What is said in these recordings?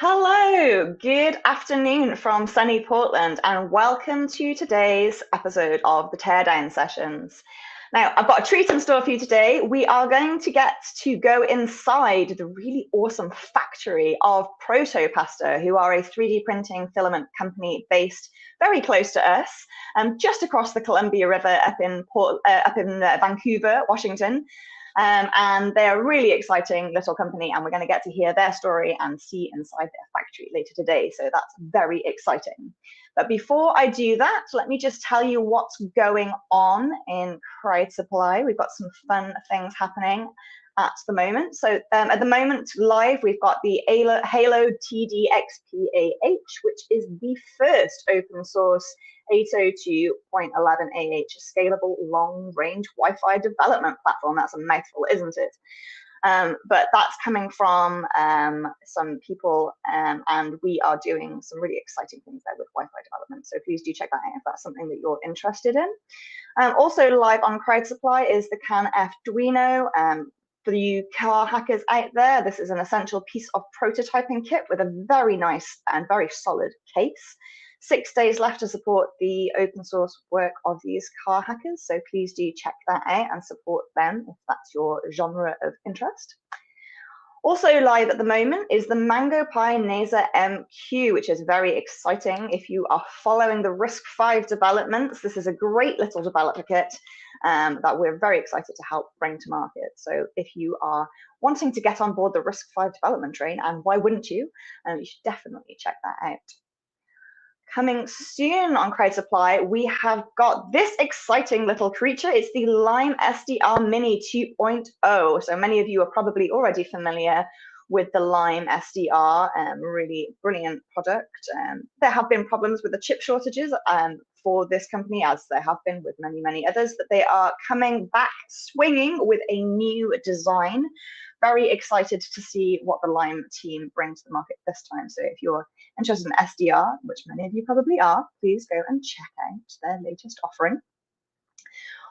Hello, good afternoon from sunny Portland, and welcome to today's episode of the Teardown Sessions. Now, I've got a treat in store for you today. We are going to get to go inside the really awesome factory of Protopasta, who are a 3D printing filament company based very close to us, just across the Columbia River up in Vancouver, Washington. And they're a really exciting little company, and we're going to get to hear their story and see inside their factory later today. So that's very exciting. But before I do that, let me just tell you what's going on in Crowd Supply. We've got some fun things happening at the moment. So at the moment, live, we've got the Halo TDXPAH, which is the first open source 802.11ah scalable long-range Wi-Fi development platform. That's a mouthful, isn't it? But that's coming from some people, and we are doing some really exciting things there with Wi-Fi development. So please do check that out if that's something that you're interested in. Also live on Crowd Supply is the CanF Duino. For you car hackers out there, this is an essential piece of prototyping kit with a very nice and very solid case. 6 days left to support the open source work of these car hackers, so please do check that out and support them if that's your genre of interest. Also live at the moment is the Mango Pi NASA MQ, which is very exciting. If you are following the RISC-V developments, this is a great little developer kit that we're very excited to help bring to market. So if you are wanting to get on board the RISC-V development train, and why wouldn't you, you should definitely check that out. Coming soon on Crowd Supply, we have got this exciting little creature. It's the Lime SDR Mini 2.0. So many of you are probably already familiar with the Lime SDR, really brilliant product. There have been problems with the chip shortages for this company, as there have been with many, many others, but they are coming back swinging with a new design. Very excited to see what the Lime team bring to the market this time. So if you're interested in SDR, which many of you probably are, please go and check out their latest offering.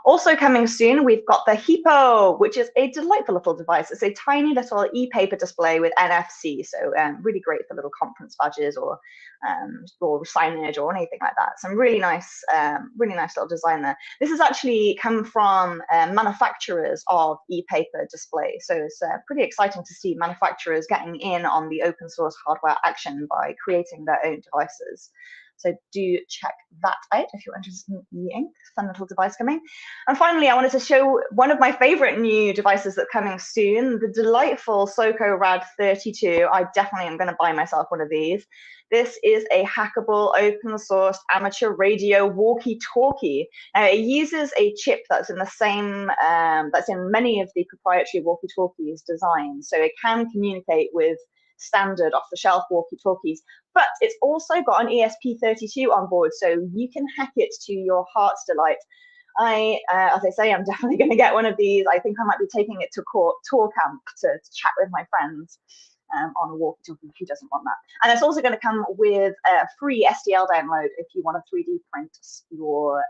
Also coming soon, we've got the Hippo, which is a delightful little device. It's a tiny little e-paper display with NFC, so really great for little conference badges or signage or anything like that. Some really nice little design there. This has actually come from manufacturers of e-paper display, so it's pretty exciting to see manufacturers getting in on the open source hardware action by creating their own devices. So do check that out if you're interested in e-ink. Fun little device coming. And finally, I wanted to show one of my favorite new devices that's coming soon, the delightful Soco Rad 32. I definitely am going to buy myself one of these. This is a hackable, open source amateur radio walkie-talkie. Now, it uses a chip that's in the same, that's in many of the proprietary walkie-talkies designs. So it can communicate with standard off-the-shelf walkie-talkies, but it's also got an ESP32 on board, so you can hack it to your heart's delight. As I say, I'm definitely going to get one of these. I think I might be taking it to tour camp to chat with my friends on a walkie-talkie. Who doesn't want that? And it's also going to come with a free STL download if you want to 3D print your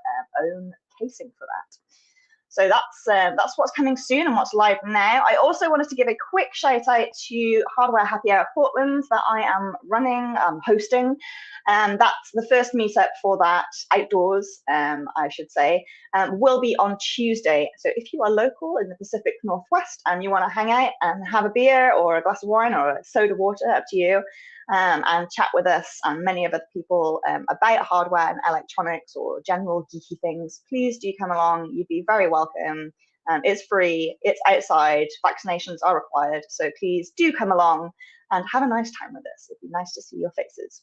own casing for that. So that's what's coming soon and what's live now. I also wanted to give a quick shout out to Hardware Happy Hour Portland that I am hosting. That's the first meetup for that outdoors, I should say, will be on Tuesday. So if you are local in the Pacific Northwest and you want to hang out and have a beer or a glass of wine or a soda water, up to you, and chat with us and many other people about hardware and electronics or general geeky things, please do come along. You'd be very welcome. It's free, it's outside, vaccinations are required, so please do come along and have a nice time with us. It'd be nice to see your faces.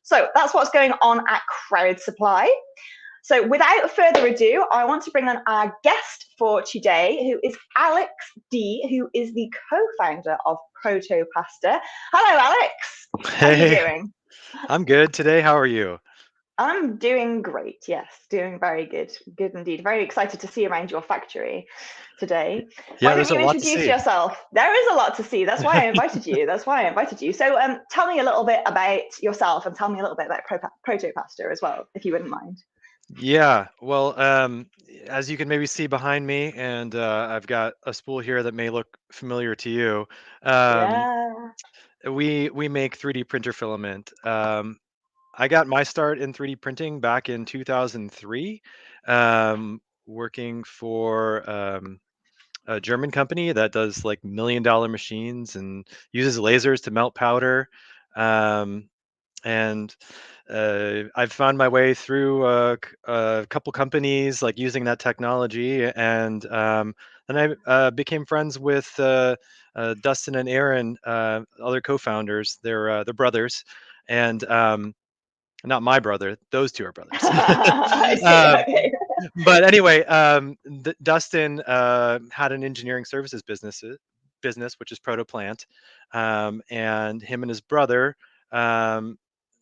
So that's what's going on at Crowd Supply. So without further ado, I want to bring on our guest for today, who is Alex D, who is the co-founder of Protopasta. Hello, Alex. How are you doing? I'm good today. How are you? I'm doing great. Yes, doing very good. Good indeed. Very excited to see around your factory today. Yeah, Why don't there's a you lot to introduce see. yourself? There is a lot to see. That's why I invited you. So tell me a little bit about yourself and tell me a little bit about Protopasta as well, if you wouldn't mind. Yeah, well, as you can maybe see behind me, and I've got a spool here that may look familiar to you. Um, Yeah. we make 3D printer filament. I got my start in 3D printing back in 2003, working for a German company that does like $1 million machines and uses lasers to melt powder. Um, and I've found my way through a couple companies like using that technology, and then I became friends with Dustin and Aaron, other co-founders. They're brothers, and not my brother; those two are brothers. I see. um, Okay. but anyway, Dustin had an engineering services business, which is Protoplant, and him and his brother um,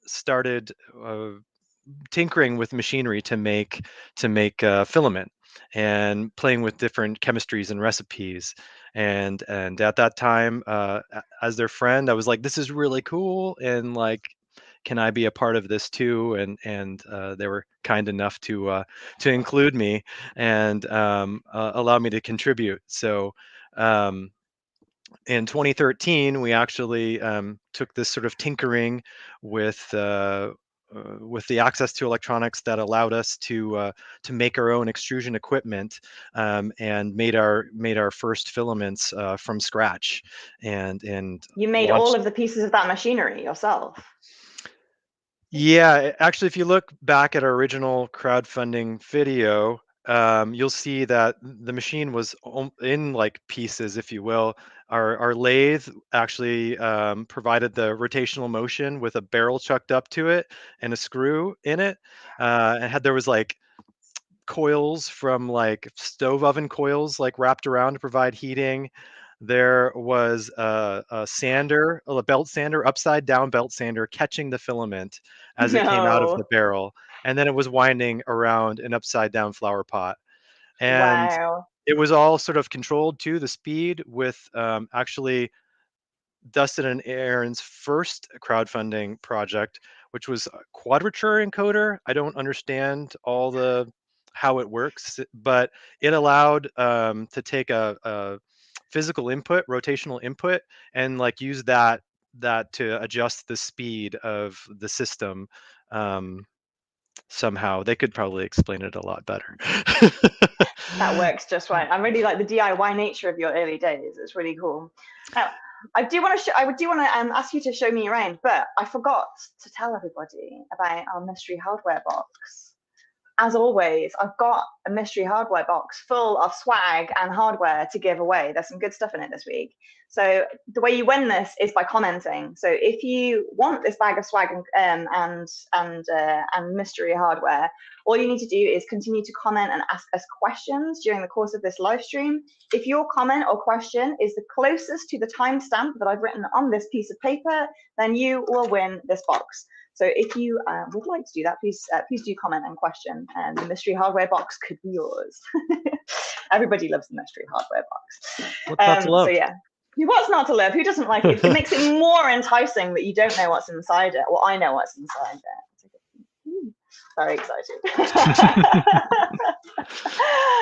started tinkering with machinery to make filament and playing with different chemistries and recipes. And at that time, as their friend, I was like, "This is really cool," and like, can I be a part of this too? And they were kind enough to include me and allow me to contribute. So um, in 2013, we actually took this sort of tinkering with the access to electronics that allowed us to make our own extrusion equipment, and made our first filaments from scratch, and You made all launched. of the pieces of that machinery yourself. Yeah, actually, if you look back at our original crowdfunding video, you'll see that the machine was in like pieces, if you will. Our lathe actually provided the rotational motion with a barrel chucked up to it and a screw in it. There was like coils from like stove oven coils like wrapped around to provide heating. There was a sander, a belt sander, upside down belt sander catching the filament as it came out of the No. barrel. And then it was winding around an upside down flower pot. And Wow. it was all sort of controlled to the speed with actually Dustin and Aaron's first crowdfunding project, which was a quadrature encoder. I don't understand all the how it works, but it allowed to take a physical input, rotational input, and like use that to adjust the speed of the system. Um, Somehow they could probably explain it a lot better. That works just right. I really like the DIY nature of your early days. It's really cool. Now, I do want to ask you to show me around, but I forgot to tell everybody about our mystery hardware box. As always, I've got a mystery hardware box full of swag and hardware to give away. There's some good stuff in it this week. So the way you win this is by commenting. So if you want this bag of swag and mystery hardware, all you need to do is continue to comment and ask us questions during the course of this live stream. If your comment or question is the closest to the timestamp that I've written on this piece of paper, then you will win this box. So if you would like to do that, please do comment and question, and the mystery hardware box could be yours. Everybody loves the mystery hardware box. What's not to love? So yeah, what's not to love? Who doesn't like it? It makes it more enticing that you don't know what's inside it. Well, I know what's inside it. Very excited.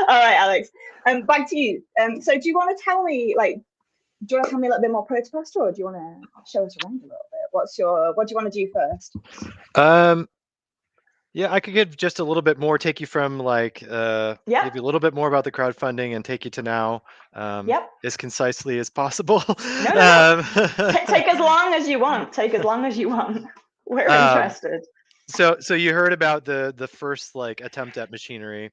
All right, Alex. Back to you. So do you want to tell me, do you want to tell me a little bit more Protopasta, or do you want to show us around a little bit? What do you want to do first? Yeah, I could give just a little bit more, take you from give you a little bit more about the crowdfunding and take you to now, as concisely as possible. No. Take as long as you want. Take as long as you want. We're interested. So you heard about the first attempt at machinery,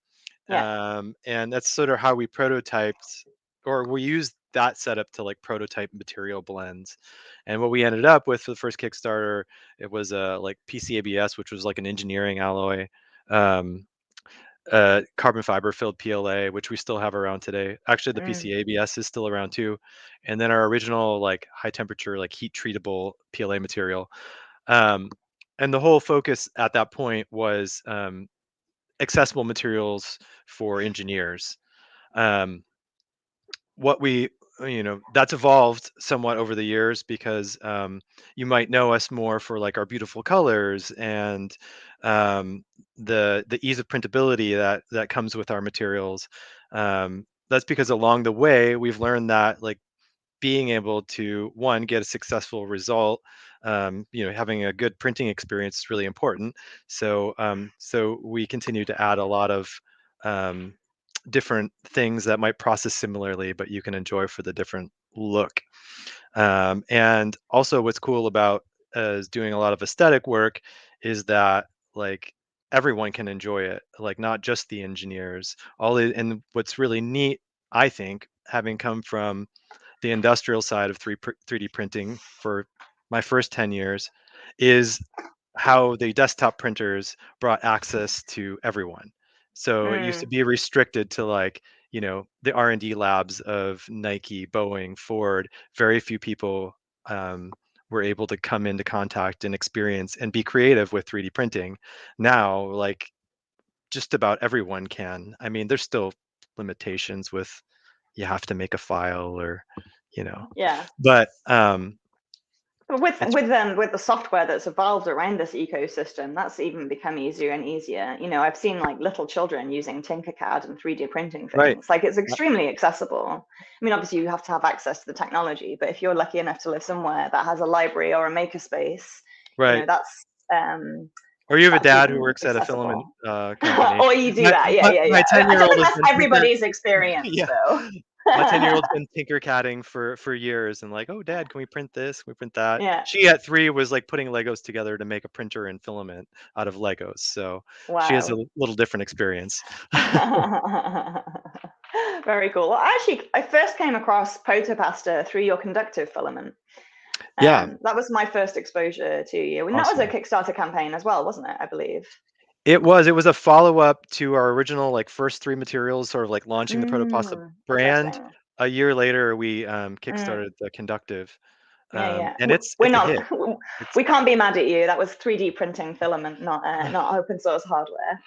and that's sort of how we prototyped, or we used that setup to prototype material blends. And what we ended up with for the first Kickstarter, it was PCABS, which was like an engineering alloy, carbon fiber filled PLA, which we still have around today. Actually, the PCABS is still around too. And then our original high temperature heat treatable PLA material. And the whole focus at that point was accessible materials for engineers. What we that's evolved somewhat over the years because you might know us more for our beautiful colors and the ease of printability that comes with our materials. That's because along the way we've learned that being able to, one, get a successful result, having a good printing experience is really important. So so we continue to add a lot of different things that might process similarly, but you can enjoy for the different look. And also what's cool about doing a lot of aesthetic work is that like everyone can enjoy it, like not just the engineers. And what's really neat, I think, having come from the industrial side of 3D printing for my first 10 years, is how the desktop printers brought access to everyone. So it used to be restricted to like, the R&D labs of Nike, Boeing, Ford. Very few people were able to come into contact and experience and be creative with 3D printing. Now, like just about everyone can. I mean, there's still limitations with you have to make a file or, Yeah. but With it's with the software that's evolved around this ecosystem, that's even become easier and easier. I've seen like little children using Tinkercad and 3D printing right, things. Like it's extremely accessible. I mean, obviously you have to have access to the technology, but if you're lucky enough to live somewhere that has a library or a makerspace, right. that's Or you have a that's dad who even works at a filament accessible. company. Or you do My, that, yeah, my, yeah, my yeah. I feel 10-year-old like has that's been everybody's experience, yeah, though. my 10-year-old's been tinker-cadding for years and like, oh, Dad, can we print this? Can we print that? Yeah. She at 3 was like putting Legos together to make a printer and filament out of Legos. So she has a Wow. little different experience. Very cool. Well, actually, I first came across Protopasta through your conductive filament. Yeah, That was my first exposure to you. And that was a awesome. Kickstarter campaign as well, wasn't it? I believe. It was a follow-up to our original like first 3 materials, sort of like launching the Protopasta brand. Interesting. A year later, we Mm, kickstarted the conductive, yeah, yeah. and it's We're a not. hit. It's We can't be mad at you. That was 3D printing filament, not open source hardware.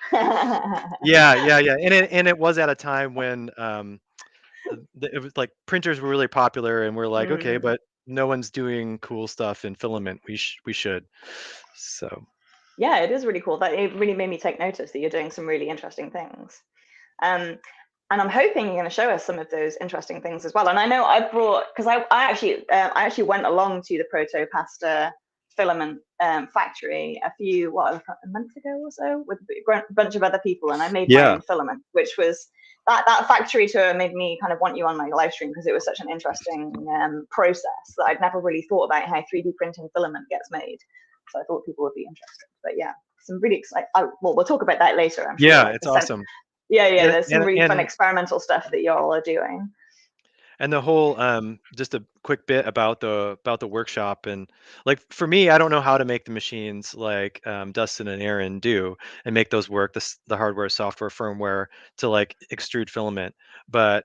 yeah, yeah, yeah, and it was at a time when it was like printers were really popular, and we're like, okay, Mm. but no one's doing cool stuff in filament. We should. So Yeah, it is really cool. That it really made me take notice that you're doing some really interesting things. Um, and I'm hoping you're going to show us some of those interesting things as well. And I know I brought, because I actually went along to the Protopasta filament factory a month ago or so with a bunch of other people, and I made my yeah, own filament, which was that factory tour made me kind of want you on my live stream because it was such an interesting process that I'd never really thought about how 3D printing filament gets made. So I thought people would be interested. But yeah, some really exciting. Well, we'll talk about that later, I'm sure. yeah, Like it's awesome. yeah, yeah. And There's some and really fun and experimental stuff that y'all are doing. and the whole just a quick bit about the workshop. And like for me, I don't know how to make the machines like Dustin and Aaron do and make those work, the hardware, software, firmware to like extrude filament. But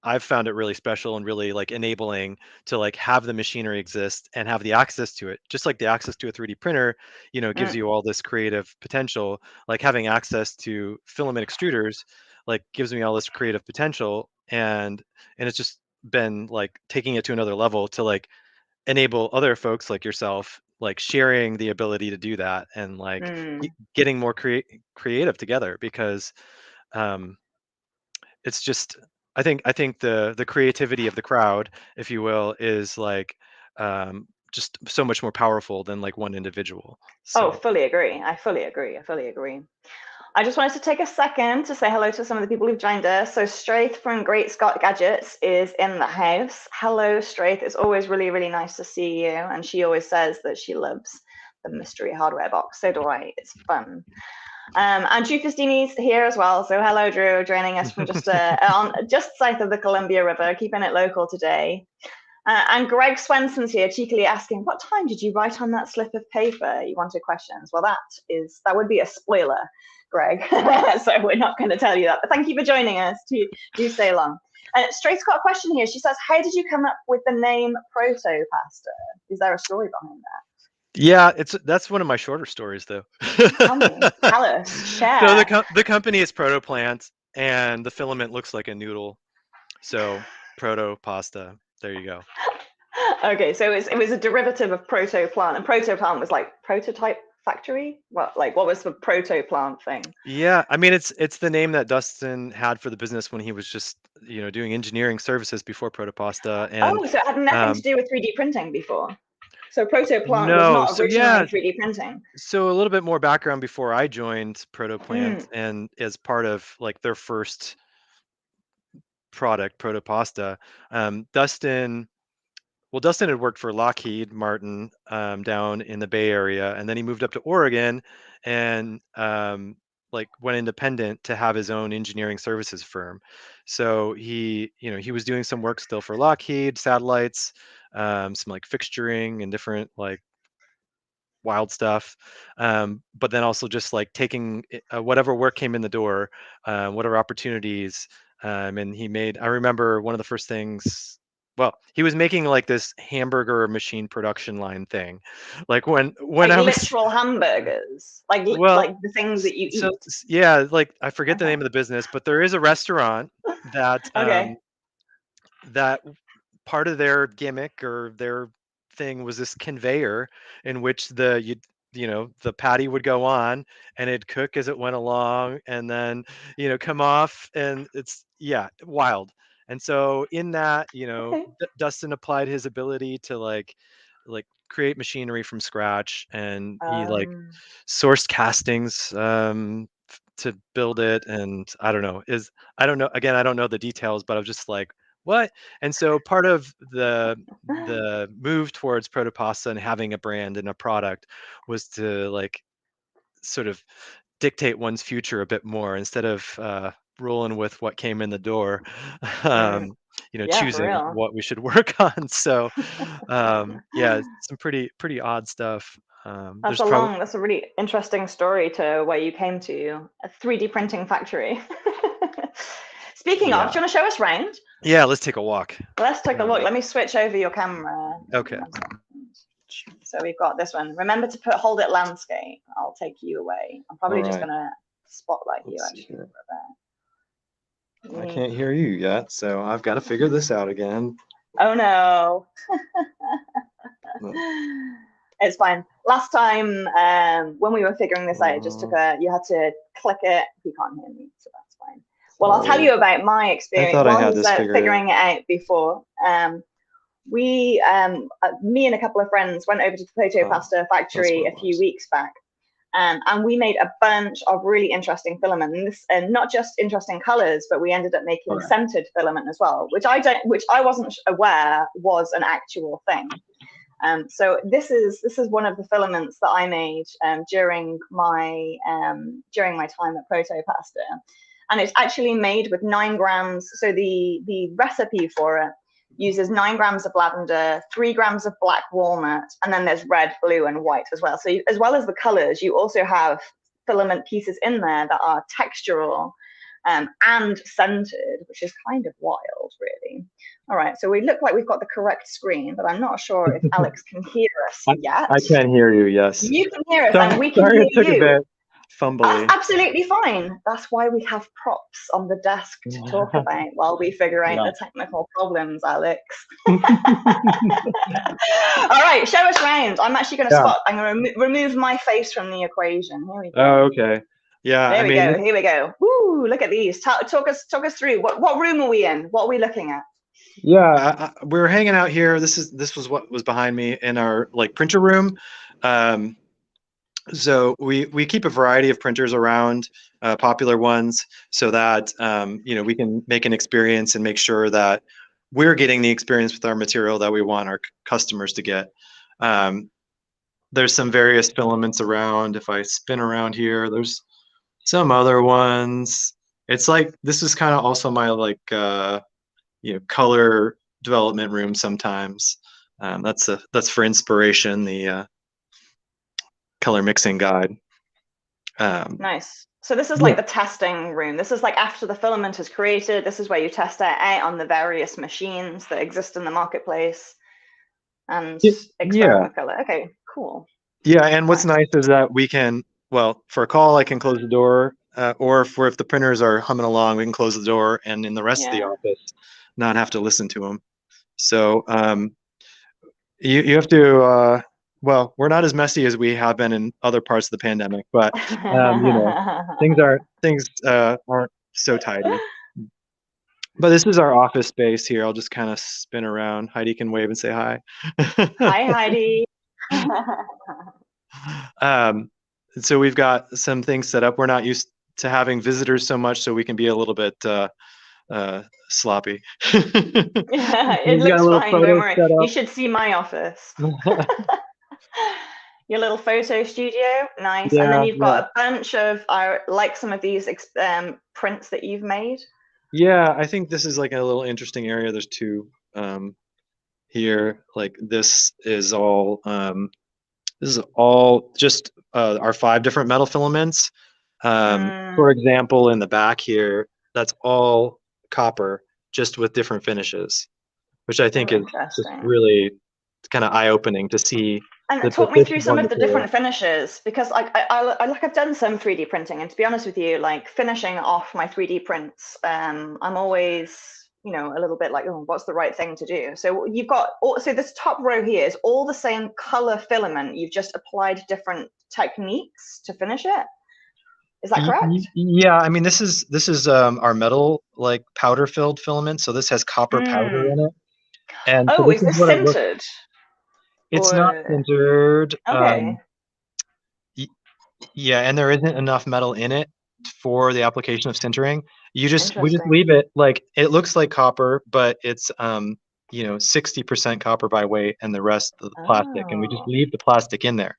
I've found it really special and really like enabling to like have the machinery exist and have the access to it. Just like the access to a 3D printer, gives Mm, you all this creative potential. Like having access to filament extruders, like gives me all this creative potential. And it's just been like taking it to another level to like enable other folks like yourself, like sharing the ability to do that and like mm. getting more creative together because um it's just I think the creativity of the crowd, if you will, is like just so much more powerful than like one individual. Oh, So fully agree. I fully agree. I fully agree. I just wanted to take a second to say hello to some of the people who've joined us. So Straith from Great Scott Gadgets is in the house. Hello, Straith. It's always really, really nice to see you. And she always says that she loves the mystery hardware box. So do I. It's fun. And Drew Festini's here as well. So hello, Drew, joining us from just south of the Columbia River, keeping it local today. And Greg Swenson's here, cheekily asking, "What time did you write on that slip of paper? You wanted questions." Well, that would be a spoiler, Greg. So we're not going to tell you that. But thank you for joining us. Do stay long. Straight's got a question here. She says, "How did you come up with the name Protopasta? Is there a story behind that?" yeah, that's one of my shorter stories though. Tell me, tell us, So share. the company is Protoplant, and the filament looks like a noodle. So Protopasta. There you go. Okay, so it was a derivative of protoplant, and protoplant was like prototype factory? What was the proto plant thing? Yeah, I mean it's the name that Dustin had for the business when he was just doing engineering services before Protopasta, and Oh, so it had nothing to do with 3D printing before. So proto plant was no, not so originally yeah, 3D printing. so a little bit more background before I joined Protoplant, Mm. and as part of like their first product, Protopasta, Dustin. Well, Dustin had worked for Lockheed Martin down in the Bay Area, and then he moved up to Oregon and like went independent to have his own engineering services firm. So he was doing some work still for Lockheed satellites, some like fixturing and different like wild stuff, but then also just like taking whatever work came in the door, whatever opportunities, and I remember one of the first things, well, he was making like this hamburger machine production line thing, like when Like I was literal hamburgers, well, like the things that you eat. yeah, like I forget the Okay. name of the business, but there is a restaurant that Okay. that part of their gimmick or their thing was this conveyor in which the patty would go on and it'd cook as it went along and then come off, and it's wild. And so in that, Okay. Dustin applied his ability to like create machinery from scratch, and he like Um. sourced castings to build it. And I don't know, again, I don't know the details, but I was just like, what? And so part of the move towards Protopasta and having a brand and a product was to like sort of dictate one's future a bit more instead of rolling with what came in the door. Mm. um, Yeah, for choosing real. what we should work on. So yeah, some pretty odd stuff. That's There's probably that's a really interesting story to where you came to a 3D printing factory. Speaking of, yeah do you want to show us round? yeah. Let's take a walk. Let's take a look. Let me switch over your camera. Okay. 1 second. So we've got this one. Remember to hold it landscape. I'll take you away. I'm probably just gonna spotlight you actually for a bit. I can't hear you yet, so I've got to figure this out again. Oh no. It's fine. Last time when we were figuring this out, it just took you had to click it. You can't hear me, so that's fine. Well, I'll tell you about my experience. I thought I had was this figured figuring it out before. Me and a couple of friends went over to the Protopasta factory a few weeks back, and we made a bunch of really interesting filaments, and not just interesting colors, but we ended up making scented filament as well, which I wasn't aware was an actual thing. So this is one of the filaments that I made during my time at Protopasta, and it's actually made with 9 grams. So the recipe for it uses 9 grams of lavender, 3 grams of black walnut, and then there's red, blue, and white as well. So as well as the colors, you also have filament pieces in there that are textural and scented, which is kind of wild, really. All right, so we look like we've got the correct screen, but I'm not sure if Alex can hear us yet. I can hear you, yes. You can hear us, and we can hear you. Fumbly. That's absolutely fine. That's why we have props on the desk to talk about while we figure out the technical problems, Alex. All right, show us round. I'm actually going to I'm going to remove my face from the equation. Here we go. Oh, okay. Yeah. There we go. Here we go. Woo! Look at these. Talk us through. What room are we in? What are we looking at? Yeah, we're hanging out here. This was what was behind me in our like printer room. So we keep a variety of printers around, popular ones, so that we can make an experience and make sure that we're getting the experience with our material that we want our customers to get. There's some various filaments around. If I spin around here, there's some other ones. It's like this is kind of also my like color development room sometimes. That's for inspiration. The color mixing guide. Nice. So this is like the testing room. This is like after the filament is created, this is where you test it out on the various machines that exist in the marketplace and experiment with color. Okay, cool. Yeah, and what's nice is that we can, well, for a call, I can close the door, or if the printers are humming along, we can close the door, and in the rest of the office, not have to listen to them. So you have to well, we're not as messy as we have been in other parts of the pandemic, but you know, things aren't so tidy. But this is our office space here. I'll just kind of spin around. Heidi can wave and say hi. Hi, Heidi. um, so we've got some things set up. We're not used to having visitors so much, so we can be a little bit sloppy. It We've got a looks little fine, don't photo worry. set You up. should see my office. Your little photo studio, nice. And then Yeah, you've yeah. got a bunch of, I like some of these prints that you've made. Yeah, I think this is like a little interesting area. There's two here. Like this is all just our 5 different metal filaments. For example, in the back here, that's all copper, just with different finishes, which I think Oh, is just interesting. really kind of eye-opening to see And that the talk me this through is some one of the material. different finishes, because like I've done some 3D printing, and to be honest with you, like finishing off my 3D prints, I'm always, you know, a little bit like, oh, what's the right thing to do? So you've got so this top row here is all the same color filament. You've just applied different techniques to finish it. Is that correct? Yeah, I mean this is our metal like powder filled filament, so this has copper powder in it, and so Oh, this is is this what it looks. sintered? It's not Or sintered. okay, Yeah, and there isn't enough metal in it for the application of sintering. We just interesting. leave it like it looks like copper, but it's 60% copper by weight and the rest of the plastic, and we just Oh, leave the plastic in there.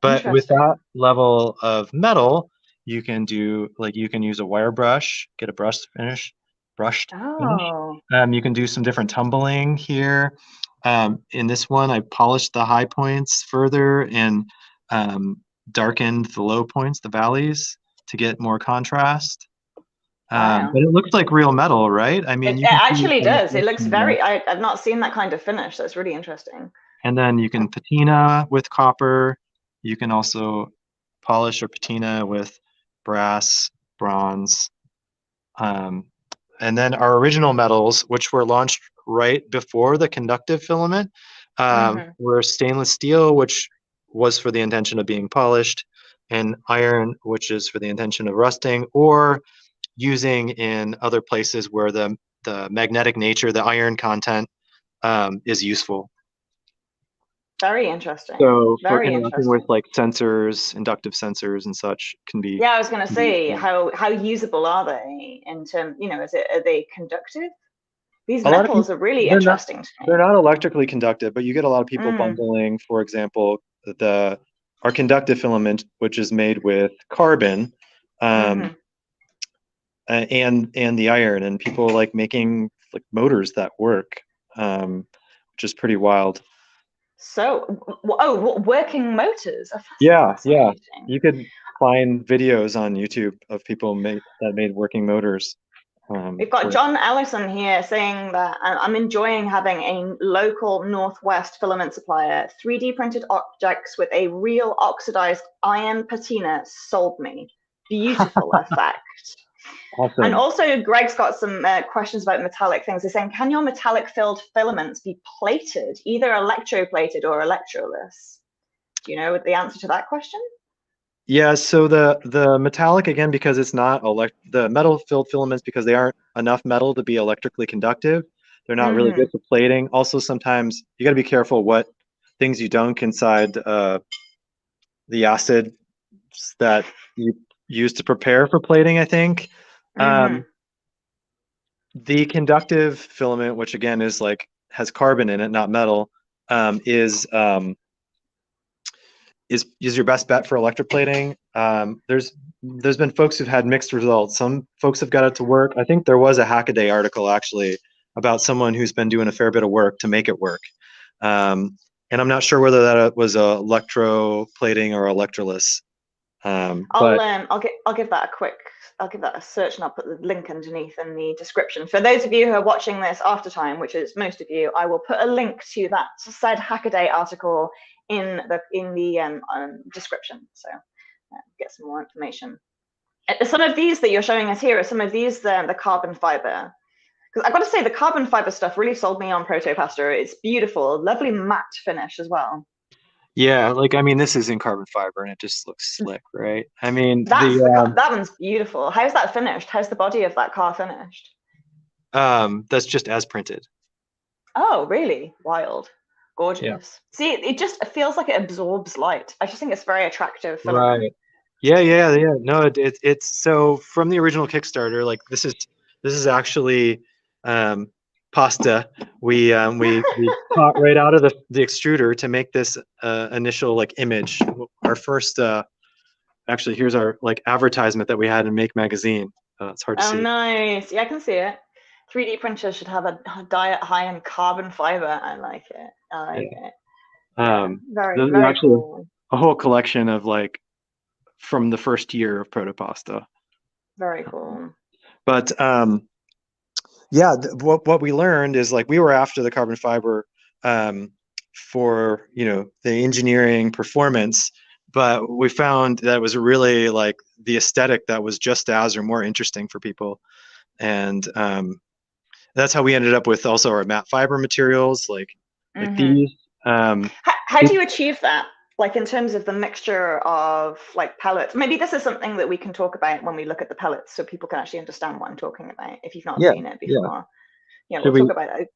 But with that interesting. level of metal, you can use a wire brush, get a brushed finish. Oh, You can do some different tumbling here. In this one, I polished the high points further and um, darkened the low points, the valleys, to get more contrast. wow. But it looks like real metal, right? I mean, It you can see actually some does. It reflection looks in there. very, I've not seen that kind of finish. That's really interesting. And then you can patina with copper. You can also polish or patina with brass, bronze. Um, and then our original metals, which were launched right before the conductive filament, Hmm. were stainless steel, which was for the intention of being polished, and iron, which is for the intention of rusting, or using in other places where the magnetic nature, the iron content, is useful. Very interesting. So for Very interacting with interesting. like sensors, inductive sensors and such Yeah, I was going to can be say, useful. how usable are they in terms, you know, are they conductive? These A lot of metals people are really they're not interesting to they're me. not electrically conductive, but you get a lot of people Mm, bundling, for example, the our conductive filament, which is made with carbon, um, hmm. and the iron, and people like making like motors that work, which is pretty wild. So, working motors. Oh, that's Yeah, yeah. fascinating. You could find videos on YouTube of people that made working motors. We've got For John Ellison here saying that I'm enjoying having a local Northwest filament supplier. 3D printed objects with a real oxidized iron patina sold me. Beautiful effect. And awesome. also, Greg's got some questions about metallic things. He's saying, can your metallic filled filaments be plated, either electroplated or electroless? Do you know the answer to that question? Yeah, so the metallic again because it's not the metal filled filaments because they aren't enough metal to be electrically conductive. They're not really Mm-hmm. good for plating. Also, sometimes you got to be careful what things you dunk inside the acid that you use to prepare for plating, I think. Mm-hmm. Um, the conductive filament, which again is like has carbon in it, not metal, um, is um, is your best bet for electroplating. There's been folks who've had mixed results. Some folks have got it to work. I think there was a Hackaday article actually about someone who's been doing a fair bit of work to make it work. And I'm not sure whether that was electroplating or electroless. But I'll give that a search, and I'll put the link underneath in the description. For those of you who are watching this after time, which is most of you, I will put a link to that said Hackaday article in the description. So get some more information. Some of these that you're showing us here are some of these the carbon fiber. Because I've got to say, the carbon fiber stuff really sold me on Protopasta. It's beautiful, lovely matte finish as well. Yeah, like I mean, this is in carbon fiber, and it just looks slick, right? I mean, That one's beautiful. How's that finished? How's the body of that car finished? that's just as printed. Oh, really? Wild. Yeah. Gorgeous. See, it just it feels like it absorbs light. I just think it's very attractive filament. Right. Yeah. No, it's so from the original Kickstarter, like this is actually pasta. We caught right out of the extruder to make this initial like image. Our first actually here's our like advertisement that we had in Make magazine. It's hard to Oh, see. nice. Yeah, I can see it. 3D printers should have a diet high in carbon fiber. I like it. I like Yeah. it. Yeah, very, There's very actually cool. a whole collection of like from the first year of Protopasta. Very cool. But yeah, what we learned is like we were after the carbon fiber for the engineering performance, but we found that it was really like the aesthetic that was just as or more interesting for people, and that's how we ended up with also our matte fiber materials like these. How do you achieve that? Like in terms of the mixture of like pellets? Maybe this is something that we can talk about when we look at the pellets, so people can actually understand what I'm talking about if you've not Yeah, seen it yeah. before. Yeah, Should we'll we? talk about it.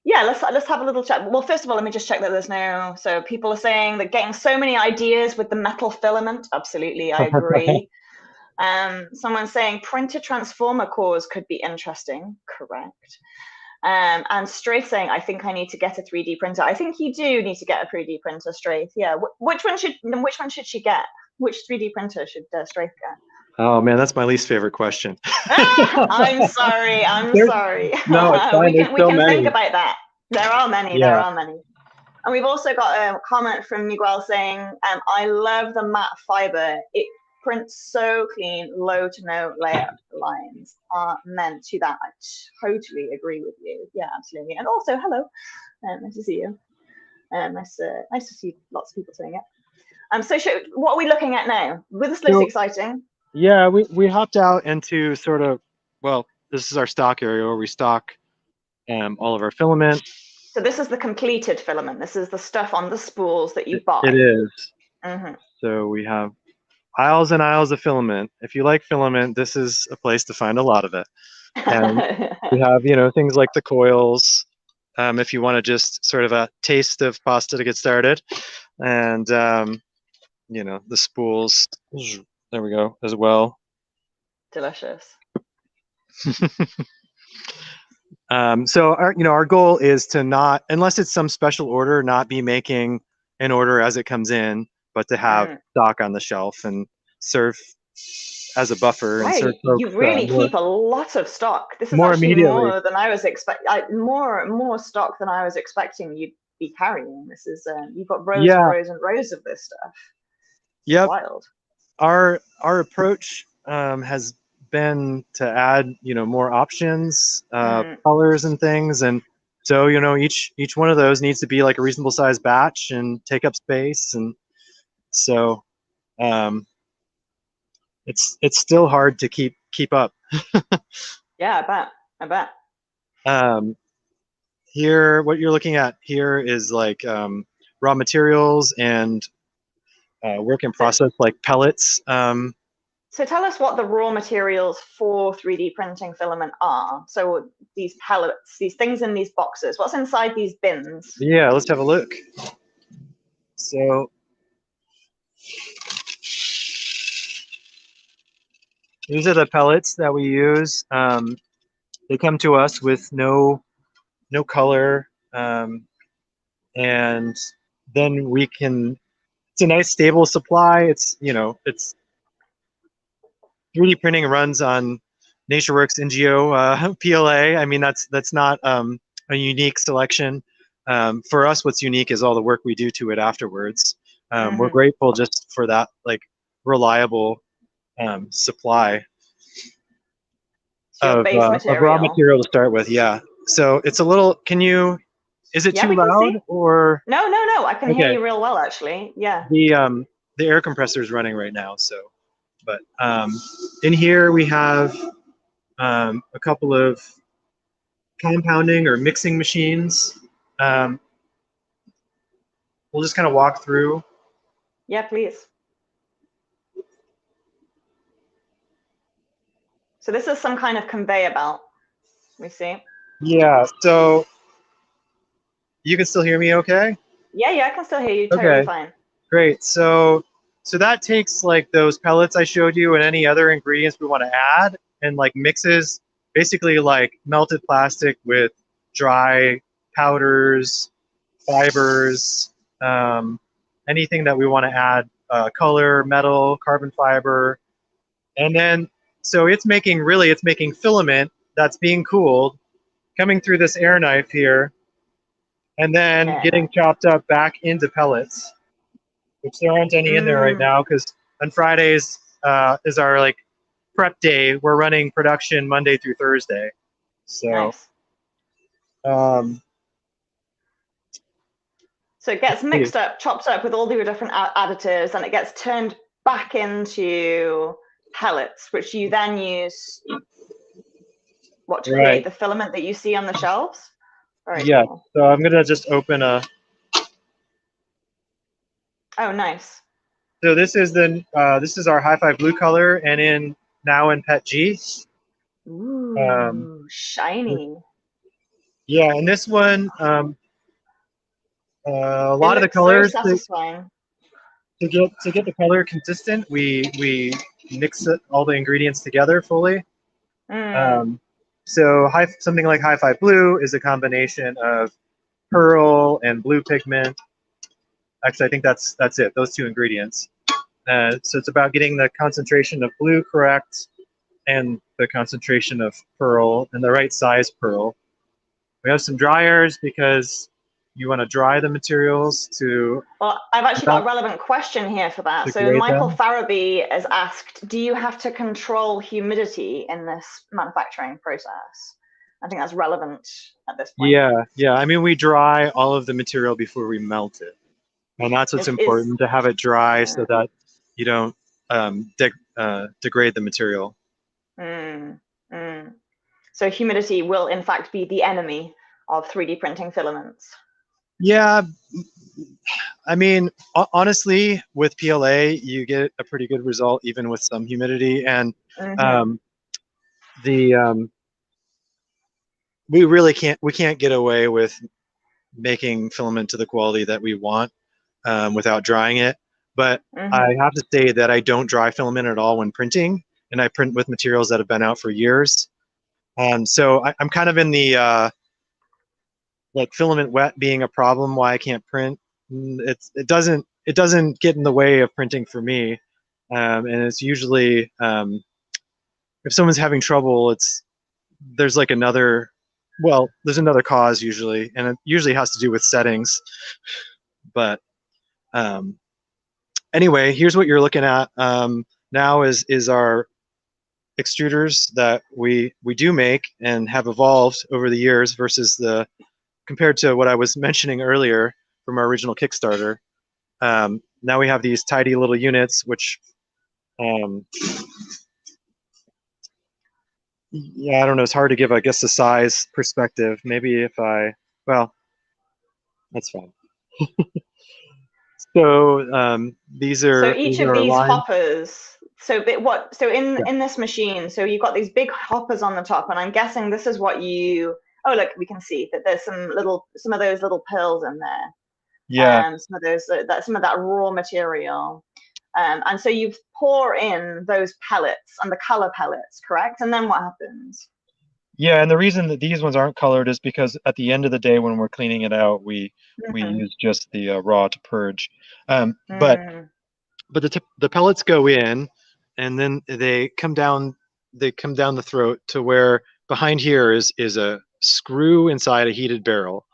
Yeah, let's have a little chat. Well, first of all, let me just check that there's no. So people are saying that getting so many ideas with the metal filament. Absolutely, I agree. Someone's saying printer transformer cores could be interesting. Correct. And Straith saying, I think I need to get a 3D printer. I think you do need to get a 3D printer, Straith. Yeah. Which one should she get? Which 3D printer should Straith get? Oh man, that's my least favorite question. I'm sorry. I'm sorry. No, it's fine. There's we so can many. think about that. There are many. Yeah. There are many. And we've also got a comment from Miguel saying, I love the matte fiber. It prints so clean, low to no layer lines are meant to that. I totally agree with you. Yeah, absolutely. And also, hello. Nice to see you. Nice to see lots of people saying it. So what are we looking at now? This looks exciting. Yeah, we hopped out into sort of, well, this is our stock area where we stock all of our filament. So this is the completed filament. This is the stuff on the spools that you buy. It is. So we have aisles and aisles of filament. If you like filament, this is a place to find a lot of it. And we have, things like the coils, if you want to just sort of a taste of pasta to get started. And, the spools, there we go, as well. Delicious. So our goal is to not, unless it's some special order, not be making an order as it comes in, but to have stock on the shelf and serve as a buffer. Right, and serve folks, you really keep a lot of stock. This is more actually immediately. more than I was expecting. More stock than I was expecting you'd be carrying. This is you've got rows and rows and rows of this stuff. Yep. Wild. Our approach has been to add more options, colors and things, and so each one of those needs to be like a reasonable size batch and take up space, and so it's still hard to keep up. Yeah, I bet. Here, what you're looking at here is like raw materials and work in process, like pellets. So tell us what the raw materials for 3D printing filament are. So these pellets, these things in these boxes, what's inside these bins? Yeah, let's have a look. So these are the pellets that we use. They come to us with no color, and then we can. It's a nice stable supply. It's 3D printing runs on NatureWorks NGO PLA. I mean that's not a unique selection. For us, what's unique is all the work we do to it afterwards. We're grateful just for that like reliable supply of raw material to start with. Yeah. So it's a little. Is it too loud or? No. I can hear you real well actually. Yeah. The air compressor is running right now. So, but in here we have a couple of compounding or mixing machines. we'll just kind of walk through. Yeah, please. So this is some kind of conveyor belt, we see. Yeah, so you can still hear me okay? Yeah, I can still hear you totally Okay, fine. great. So that takes like those pellets I showed you and any other ingredients we want to add and like mixes basically like melted plastic with dry powders, fibers, anything that we want to add, color, metal, carbon fiber. And then, so it's making filament that's being cooled, coming through this air knife here, and then Yeah, getting nice. chopped up back into pellets, which there aren't any in there right now because on Fridays is our like prep day. We're running production Monday through Thursday. So, Nice. um, So it gets mixed up, chopped up with all the different additives, and it gets turned back into pellets, which you then use to create right. the filament that you see on the shelves. Very Yeah. cool. So I'm gonna just open a. Oh, nice. So this is our high five blue color, and now in PET G. Ooh, shiny. Yeah, and this one, a It lot of the looks so colors satisfying. to get the color consistent, we mix all the ingredients together fully. So something like high five blue is a combination of pearl and blue pigment. Actually, I think that's it. Those two ingredients. So it's about getting the concentration of blue correct and the concentration of pearl and the right size pearl. We have some dryers because you want to dry the materials to. Well, I've actually got a relevant question here for that. So Degrade Michael them. Farabee has asked, do you have to control humidity in this manufacturing process? I think that's relevant at this point. Yeah. I mean, we dry all of the material before we melt it, and that's what's important, to have it dry so that you don't degrade the material. So humidity will, in fact, be the enemy of 3D printing filaments. Yeah, I mean, honestly, with PLA, you get a pretty good result even with some humidity, and we can't get away with making filament to the quality that we want without drying it. But I have to say that I don't dry filament at all when printing, and I print with materials that have been out for years. So I'm kind of in the like filament wet being a problem why I can't print. It doesn't get in the way of printing for me, and it's usually if someone's having trouble, there's like another there's another cause usually, and it usually has to do with settings. But anyway, here's what you're looking at now is our extruders that we do make and have evolved over the years versus compared to what I was mentioning earlier from our original Kickstarter. Now we have these tidy little units, which yeah, I don't know. It's hard to give, I guess, the size perspective. Maybe if that's fine. So these are each of these lines. hoppers. So in this machine, so you've got these big hoppers on the top, and I'm guessing this is what you. Oh, look, we can see that there's some of those little pearls in there. Yeah. Some of that raw material. And so you pour in those pellets and the color pellets, correct? And then what happens? Yeah, and the reason that these ones aren't colored is because at the end of the day, when we're cleaning it out, we use just the raw to purge. But the pellets go in, and then they come down. They come down the throat to where behind here is a screw inside a heated barrel,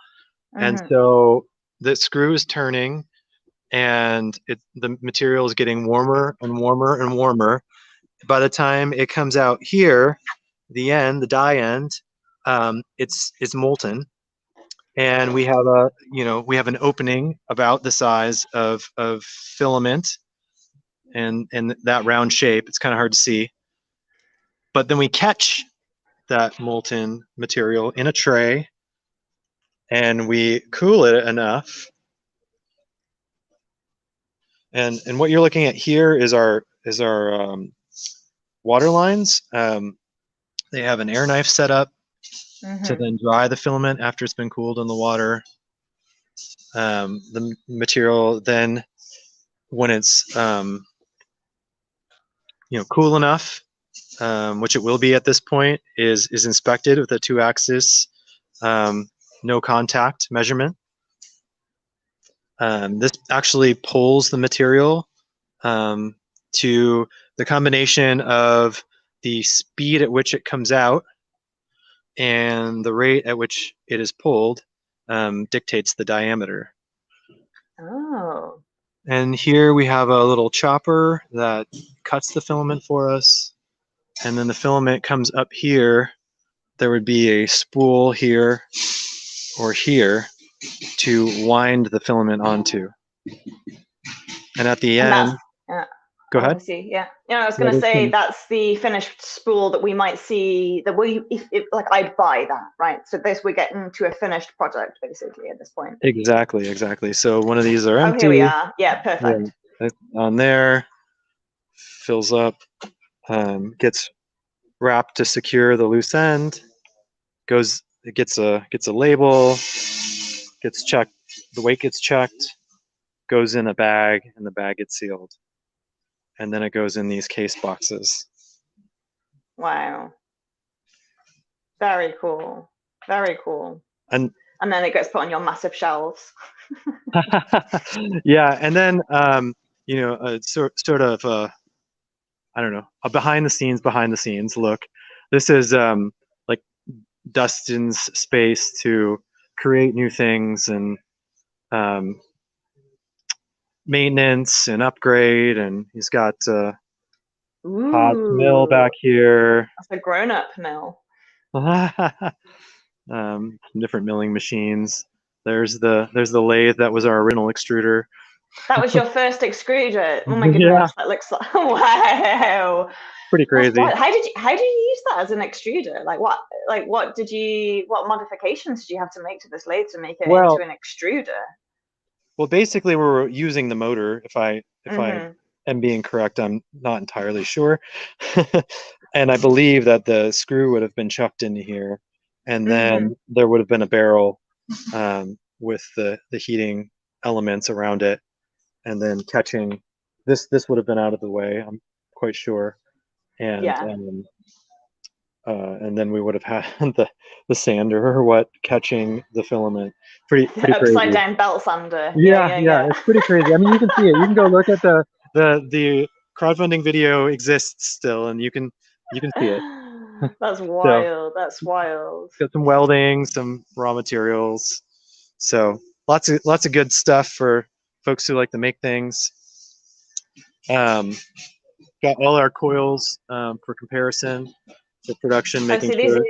and so the screw is turning, and the material is getting warmer and warmer and warmer. By the time it comes out here, the die end, it's molten, and we have an opening about the size of filament, and that round shape. It's kind of hard to see, but then we catch that molten material in a tray, and we cool it enough And what you're looking at here is our water lines. They have an air knife set up to then dry the filament after it's been cooled in the water. The material then, when it's cool enough, which it will be at this point, is inspected with a 2-axis no contact measurement. This actually pulls the material to the combination of the speed at which it comes out and the rate at which it is pulled dictates the diameter. Oh. And here we have a little chopper that cuts the filament for us. And then the filament comes up here. There would be a spool here or here to wind the filament onto. And at the end, go ahead. See, yeah. I was going to say that's the finished spool that we might see. That like I'd buy that, right? So we're getting to a finished product basically at this point. Exactly. So one of these are empty. Oh, here we are. Yeah, perfect. Yeah, on there, fills up, gets wrapped to secure the loose end. It gets a label, gets checked. The weight gets checked, goes in a bag, and the bag gets sealed. And then it goes in these case boxes. Wow. Very cool. Very cool. And then it gets put on your massive shelves. Yeah, and then sort of I don't know, a behind the scenes look. This is like Dustin's space to create new things and maintenance and upgrade, and he's got hot mill back here. That's a grown-up mill. Some different milling machines. There's the lathe that was our original extruder. That was your first extruder. Oh my goodness, yeah. That looks like wow. Pretty crazy. How did you use that as an extruder? What modifications did you have to make to this lathe to make it into an extruder? Well, basically we were using the motor. If I am being correct, I'm not entirely sure. And I believe that the screw would have been chucked into here, and then there would have been a barrel with the heating elements around it, and then catching this would have been out of the way, I'm quite sure. And and then we would have had the sander or what catching the filament. Pretty upside crazy. Down belt sander. Yeah, it's pretty crazy. I mean, you can see it. You can go look at the crowdfunding video exists still, and you can see it. That's wild. That's wild. Got some welding, some raw materials. So lots of good stuff for folks who like to make things. Got all our coils for comparison, for production. So these are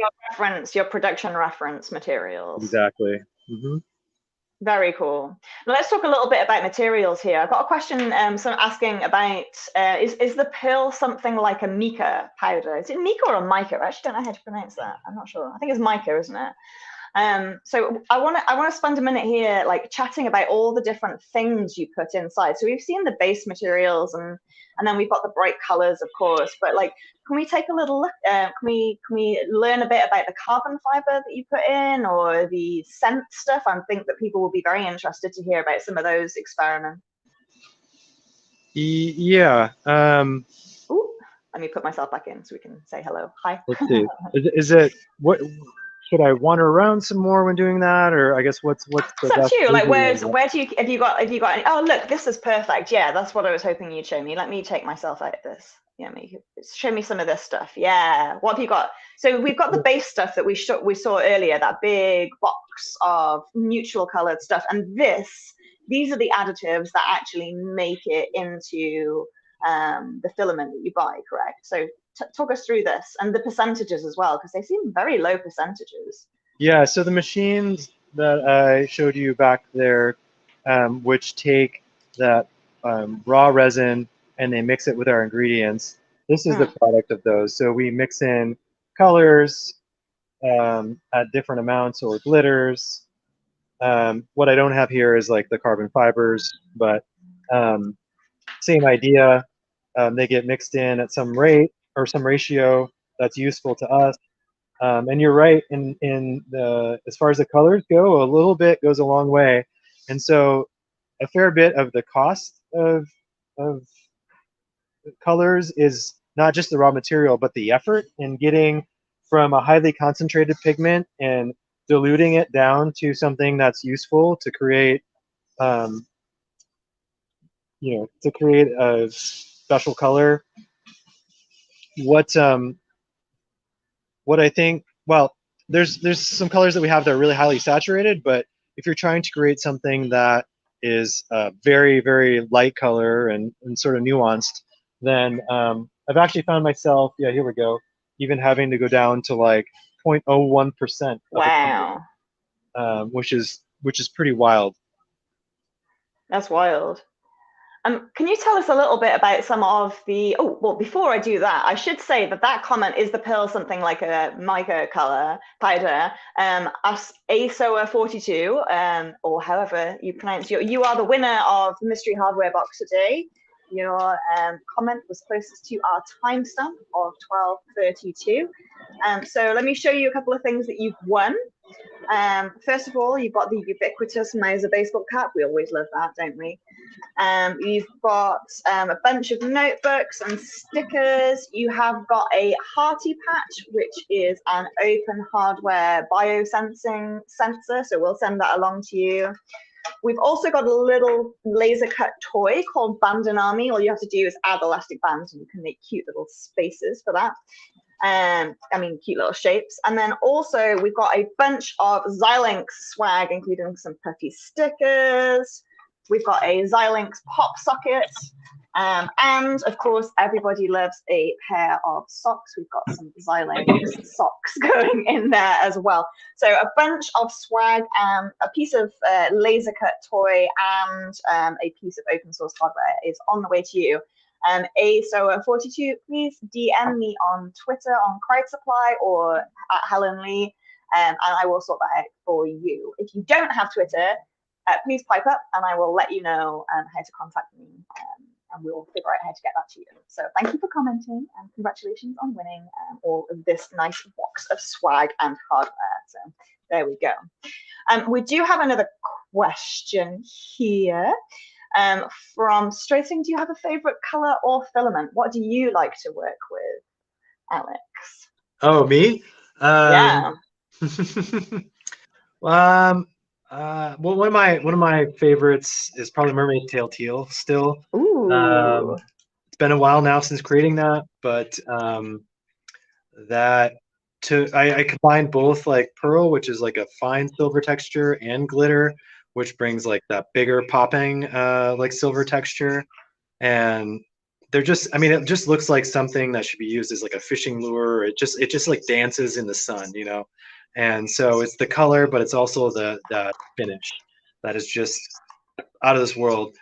your production reference materials. Exactly. Very cool. Now let's talk a little bit about materials here. I've got a question. Someone asking about is the pill something like a mica powder? Is it mica or a mica? I actually don't know how to pronounce that. I'm not sure. I think it's mica, isn't it? So I want to spend a minute here, chatting about all the different things you put inside. So we've seen the base materials, and then we've got the bright colors, of course. But can we take a little look? Can we learn a bit about the carbon fiber that you put in, or the scent stuff? I think that people will be very interested to hear about some of those experiments. Yeah. Ooh, let me put myself back in so we can say hello. Hi. Let's see. Is it what? Should I wander around some more when doing that, or I guess what's the it's up to you. Where do you have you got any, oh look, this is perfect. Yeah, that's what I was hoping you'd show me. Let me take myself out of this. Yeah, show me some of this stuff. Yeah, what have you got? So we've got the base stuff that we saw earlier, that big box of neutral colored stuff, and these are the additives that actually make it into the filament that you buy, correct? So talk us through this and the percentages as well, because they seem very low percentages. Yeah, so the machines that I showed you back there, which take that raw resin and they mix it with our ingredients, this is the product of those. So we mix in colors at different amounts, or glitters. What I don't have here is the carbon fibers, but same idea. They get mixed in at some rate or some ratio that's useful to us. And you're right, in the as far as the colors go, a little bit goes a long way. And so a fair bit of the cost of colors is not just the raw material, but the effort in getting from a highly concentrated pigment and diluting it down to something that's useful to create, to create a special color. What what I think, well, there's some colors that we have that are really highly saturated, but if you're trying to create something that is a very, very light color and sort of nuanced, then I've actually found myself, yeah, here we go, even having to go down to like 0.01% of Wow. a color, which is pretty wild. That's wild. Can you tell us a little bit about some of the, oh, well, before I do that, I should say that that comment, is the pearl something like a mica color powder, ASOA 42, or however you pronounce you are the winner of the mystery hardware box today. Your comment was closest to our timestamp of 12:32. So let me show you a couple of things that you've won. First of all, you've got the ubiquitous Mauser baseball cap. We always love that, don't we? You've got a bunch of notebooks and stickers. You have got a Hearty patch, which is an open hardware biosensing sensor. So we'll send that along to you. We've also got a little laser cut toy called Bandinami. All you have to do is add elastic bands and you can make cute little spaces for that. Cute little shapes. And then also we've got a bunch of Xilinx swag, including some puffy stickers. We've got a Xilinx pop socket. And of course, everybody loves a pair of socks. We've got some Xilinx socks going in there as well. So a bunch of swag, a piece of laser cut toy, and a piece of open source hardware is on the way to you. ASOA42, please DM me on Twitter on Crowd Supply or at Helen Leigh, and I will sort that out for you. If you don't have Twitter, please pipe up and I will let you know how to contact me, and we'll figure out how to get that to you. So thank you for commenting and congratulations on winning all of this nice box of swag and hardware. So there we go. We do have another question here. From Stracing, do you have a favorite color or filament? What do you like to work with, Alex? Oh, me? Yeah. Well, one of my favorites is probably Mermaid Tail Teal. Still, Ooh. it's been a while now since creating that, but I combined both like pearl, which is like a fine silver texture, and glitter, which brings like that bigger popping like silver texture. And they're just, I mean, it just looks like something that should be used as like a fishing lure. It just like dances in the sun, you know. And so it's the color, but it's also the finish that is just out of this world.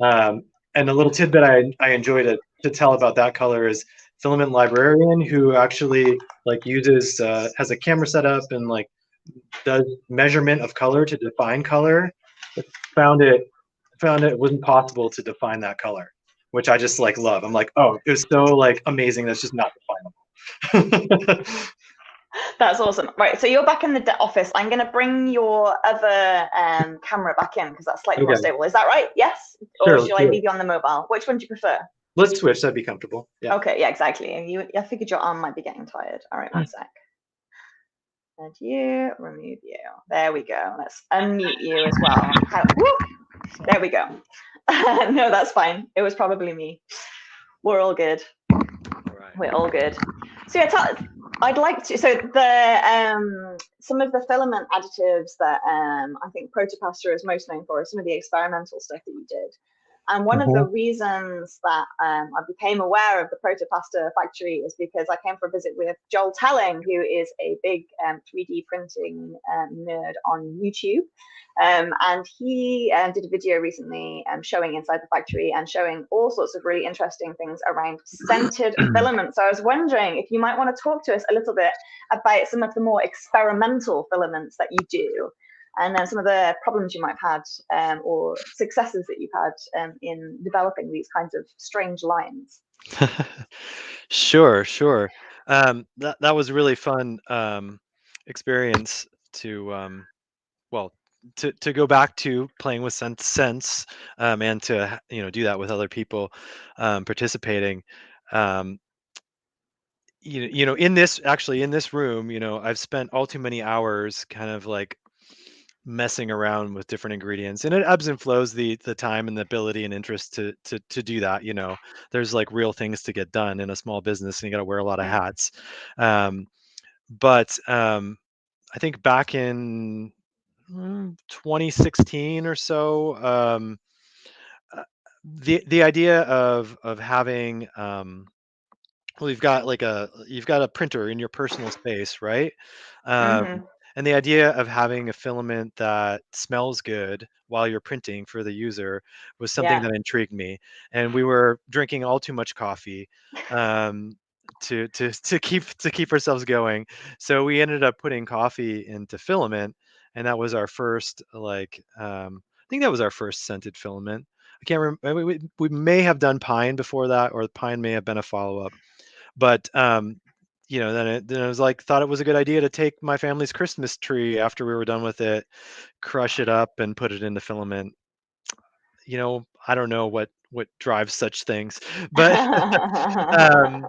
And a little tidbit I enjoy to tell about that color is Filament Librarian, who actually like uses has a camera set up and like does measurement of color to define color. Found it wasn't possible to define that color, which I just like love. I'm like, oh, it was so like amazing. That's just not definable. That's awesome. Right, so you're back in the office. I'm going to bring your other camera back in because that's slightly more stable. Is that right? Yes? Or should I leave you on the mobile? Which one do you prefer? Let's switch. That'd be comfortable. Yeah. Okay, yeah, exactly. And I figured your arm might be getting tired. All right, one sec. Add you, remove you. There we go. Let's unmute you as well. There we go. No, that's fine. It was probably me. We're all good. All right. We're all good. So yeah, I'd like to. So the some of the filament additives that I think Protopasta is most known for is some of the experimental stuff that you did. And one of the reasons that I became aware of the Protopasta factory is because I came for a visit with Joel Telling, who is a big 3D printing nerd on YouTube. And he did a video recently showing inside the factory and showing all sorts of really interesting things around scented filaments. So I was wondering if you might want to talk to us a little bit about some of the more experimental filaments that you do. and some of the problems you might have had, or successes that you've had in developing these kinds of strange lines. Sure, sure. That was a really fun experience to well to go back to playing with sense and to do that with other people participating. Um, in this room, I've spent all too many hours kind of like messing around with different ingredients, and it ebbs and flows the time and the ability and interest to do that. There's like real things to get done in a small business, and you got to wear a lot of hats. um, but I think back in 2016 or so, the idea of having well, you've got a printer in your personal space, right? Um, Mm-hmm. and the idea of having a filament that smells good while you're printing for the user was something Yeah. that intrigued me. And we were drinking all too much coffee um, to keep ourselves going. So we ended up putting coffee into filament, and that was our first I think that was our first scented filament. I can't remember. We may have done pine before that, or pine may have been a follow up. But then it was like thought it was a good idea to take my family's Christmas tree after we were done with it, crush it up, and put it in the filament. I don't know what drives such things, but um,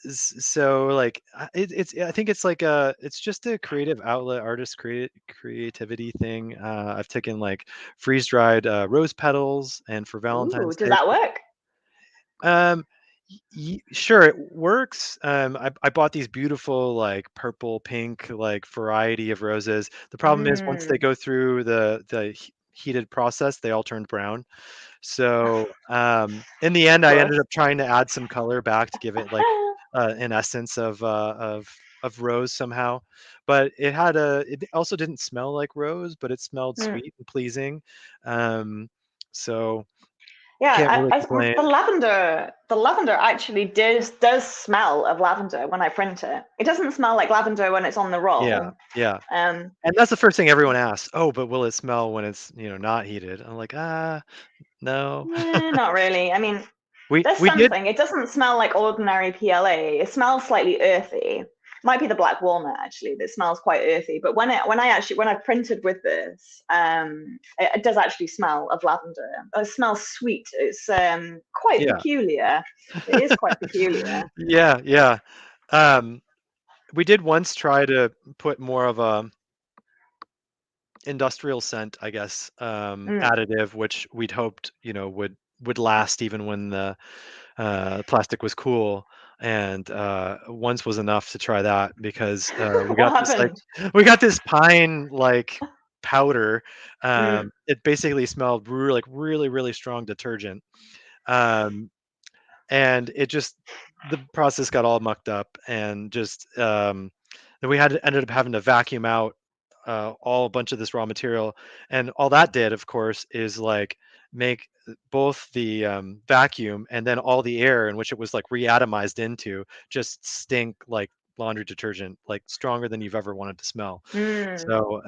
so like I think it's like it's just a creative outlet, creativity thing. I've taken like freeze dried rose petals, and for Ooh, Valentine's does Day. that work? Um, sure, it works. I bought these beautiful, like purple, pink, like variety of roses. The problem is once they Mm. go through the heated process, they all turned brown. So in the end, Of I course. ended up trying to add some color back to give it like an essence of rose somehow. But it also didn't smell like rose, but it smelled Mm. sweet and pleasing. Um, so can't Yeah, really complain. the lavender actually does smell of lavender when I print it. It doesn't smell like lavender when it's on the Yeah, roll. yeah. Um, And that's the first thing everyone asks. "Oh, but will it smell when it's, not heated?" I'm like, no." Not really. I mean, there's We did. something. It doesn't smell like ordinary PLA. It smells slightly earthy. Might be the black walnut actually that smells quite earthy. But when I printed with this, it does actually smell of lavender. It smells sweet. It's quite Yeah. peculiar. It is quite peculiar. Yeah, yeah. Um, we did once try to put more of a industrial scent, I guess, Mm. additive, which we'd hoped, would last even when the plastic was cool. And once was enough to try that because What happened? we got this pine like powder. Mm. It basically smelled like really really strong detergent. Um, and it just the process got all mucked up, and just then we ended up having to vacuum out all a bunch of this raw material, and all that did of course is like make both the vacuum and then all the air in which it was like reatomized into just stink like laundry detergent, like stronger than you've ever wanted to smell. Mm. So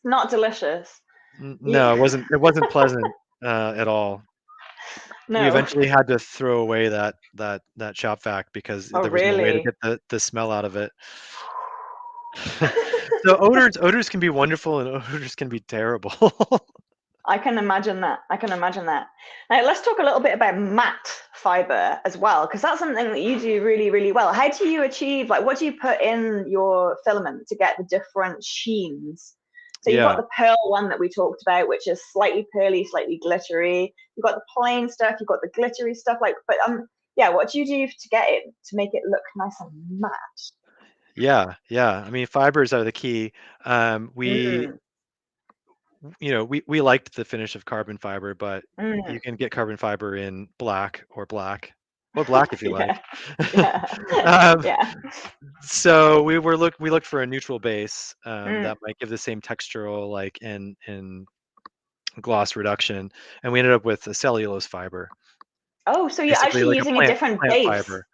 Not delicious. no, it wasn't pleasant at all. We No. eventually had to throw away that shop vac because Oh, there was no way to really? get the smell out of it. So odors can be wonderful and odors can be terrible. I can imagine that. I can imagine that. Now, let's talk a little bit about matte fiber as well, because that's something that you do really, really well. How do you achieve, like, what do you put in your filament to get the different sheens? So you've got Yeah. the pearl one that we talked about, which is slightly pearly, slightly glittery. You've got the plain stuff. You've got the glittery stuff. Yeah. What do you do to get it to make it look nice and matte? Yeah, yeah. I mean, fibers are the key. We Mm, we liked the finish of carbon fiber, but mm. you can get carbon fiber in black or black if you like. Yeah, yeah, um, yeah. so we looked for a neutral base Mm. that might give the same textural like in gloss reduction, and we ended up with a cellulose fiber, Oh, so you're basically actually like a using a different plant base. fiber.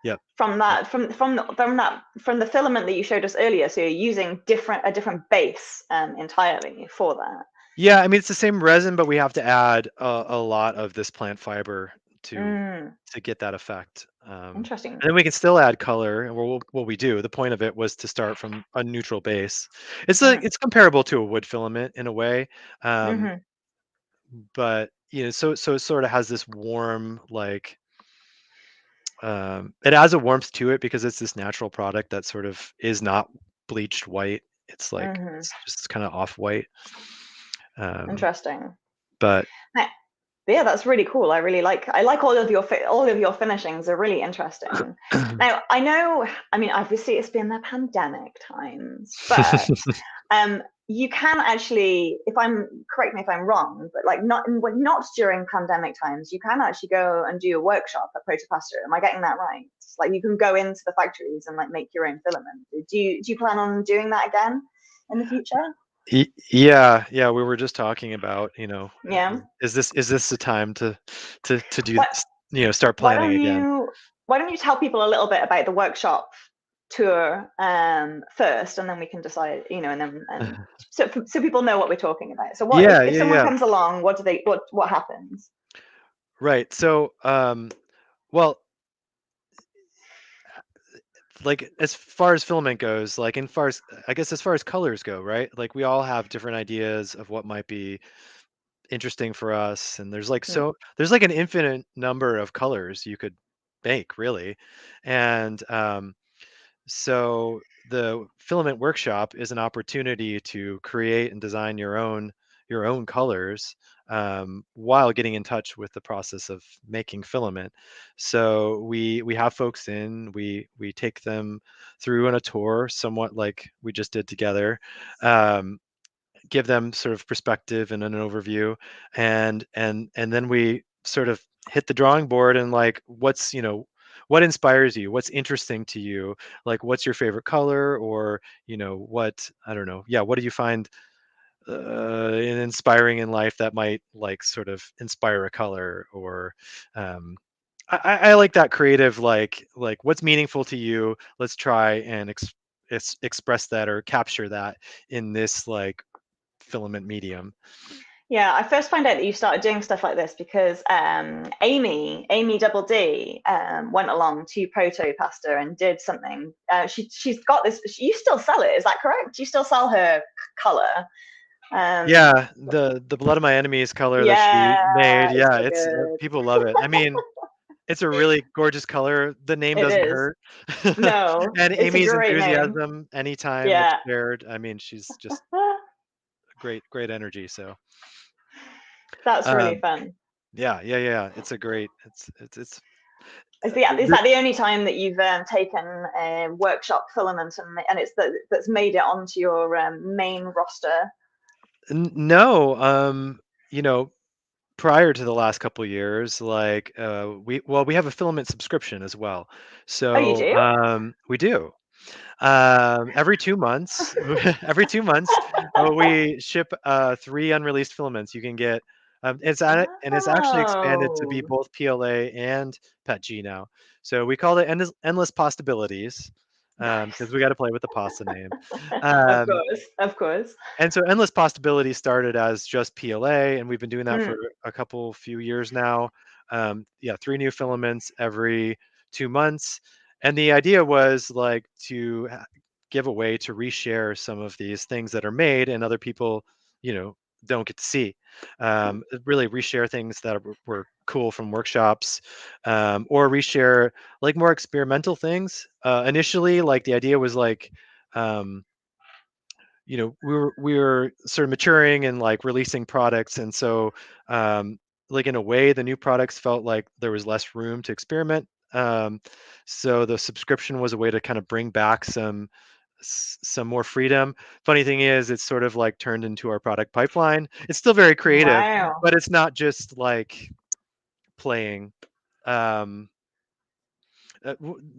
Yep. from that from the filament that you showed us earlier. So you're using a different base entirely for that. Yeah, I mean it's the same resin, but we have to add a lot of this plant fiber to get that effect. Interesting. And then we can still add color, and what we do. The point of it was to start from a neutral base. It's comparable to a wood filament in a way, but so it sort of has this warm like. It has a warmth to it because it's this natural product that sort of is not bleached white. It's like it's just kind of off white. Interesting. But yeah, that's really cool. I like all of your finishings are really interesting. Now, I mean, obviously it's been the pandemic times, but you can actually, correct me if I'm wrong, but like not during pandemic times, you can actually go and do a workshop at Protopasta. Am I getting that right? Like you can go into the factories and like make your own filament. Do you plan on doing that again in the future? Yeah, we were just talking about, Yeah. is this the time to do What, this, start planning again? Why don't you tell people a little bit about the workshop tour first, and then we can decide, and so people know what we're talking about. So what if someone comes along, what happens? Right. So well, like as far as filament goes, like as far as colors go, right? Like we all have different ideas of what might be interesting for us, and there's like an infinite number of colors you could make, really. And so the filament workshop is an opportunity to create and design your own colors, while getting in touch with the process of making filament. So we have folks in, we take them through on a tour, somewhat like we just did together. Give them sort of perspective and an overview, and then we sort of hit the drawing board, and like what inspires you, what's interesting to you, like what's your favorite color, or what, I don't know, yeah, what do you find inspiring in life that might like sort of inspire a color, or um, I like that creative, like what's meaningful to you, let's try and express that or capture that in this like filament medium. Yeah, I first found out that you started doing stuff like this because Amy Double D went along to Protopasta and did something. She's got this. You still sell it? Is that correct? You still sell her color? Yeah, the blood of my enemies color that she made. Yeah, it's people love it. I mean, it's a really gorgeous color. The name It doesn't is. hurt. No, And it's a Amy's great name. enthusiasm anytime it's Yeah. shared. I mean, she's just great energy. So That's really um fun. yeah. It's a great it's Is that the only time that you've taken a workshop filament and that's made it onto your main roster? no, prior to the last couple years, like we have a filament subscription as well. Oh, you So do? we do. Every 2 months, every 2 months, we ship 3 unreleased filaments. You can get, and it's actually expanded to be Oh, both PLA and PETG now. So we call it endless Pastabilities, because nice. we got to play with the pasta name. Of Um, course, of course. and so endless Possibilities started as just PLA, and we've been doing that for a few years now. Yeah, 3 new filaments every 2 months, and the idea was like to give a way to reshare some of these things that are made and other people, don't get to see. Really reshare things that were cool from workshops, or reshare like more experimental things. Initially, like the idea was like. We were sort of maturing and like releasing products, and so like in a way the new products felt like there was less room to experiment. So the subscription was a way to kind of bring back some more freedom. Funny thing is, it's sort of like turned into our product pipeline. It's still very creative, Wow. but it's not just like playing. um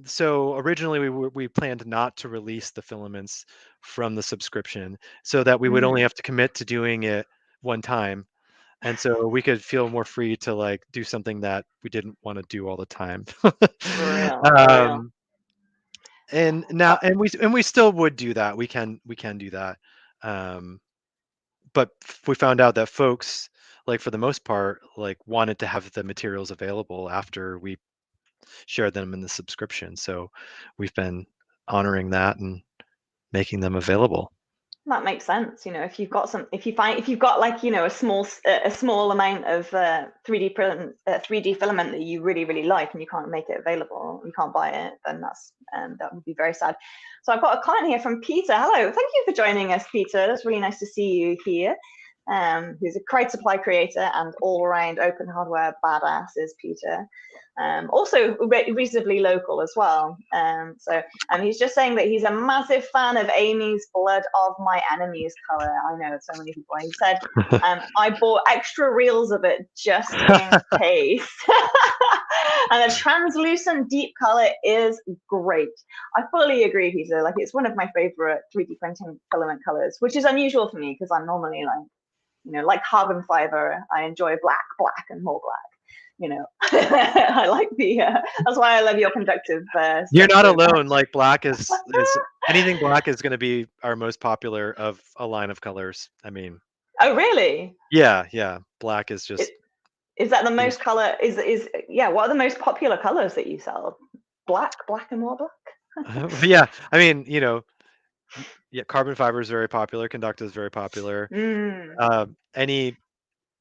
so originally we planned not to release the filaments from the subscription, so that we would only have to commit to doing it one time. and so we could feel more free to like do something that we didn't want to do all the time. For real, for real. um, and now, and we still would do that. We can do that. Um, but we found out that folks, like for the most part, like wanted to have the materials available after we shared them in the subscription. So we've been honoring that and making them available. That makes sense. If you've got if you've got like, a small amount of 3D filament that you really, really like, and you can't make it available, you can't buy it, then that would be very sad. So I've got a client here from Peter. Hello, thank you for joining us, Peter. It's really nice to see you here. Who's a crowd supply creator and all-around open hardware badass is Peter. Also reasonably local as well. So he's just saying that he's a massive fan of Amy's Blood of My Enemies color. I know so many people. He said, I bought extra reels of it just in case. And a translucent deep color is great. I fully agree, Peter. Like, it's one of my favorite 3D printing filament colors, which is unusual for me because I'm normally like carbon fiber. I enjoy black and more black. I like that's why I love your conductive. You're not alone. Like black is anything black is going to be our most popular of a line of colors. I mean, oh really? Yeah. Black is just. Is that the most color? What are the most popular colors that you sell? Black and more black. Yeah, I mean, carbon fiber is very popular. Conductive is very popular.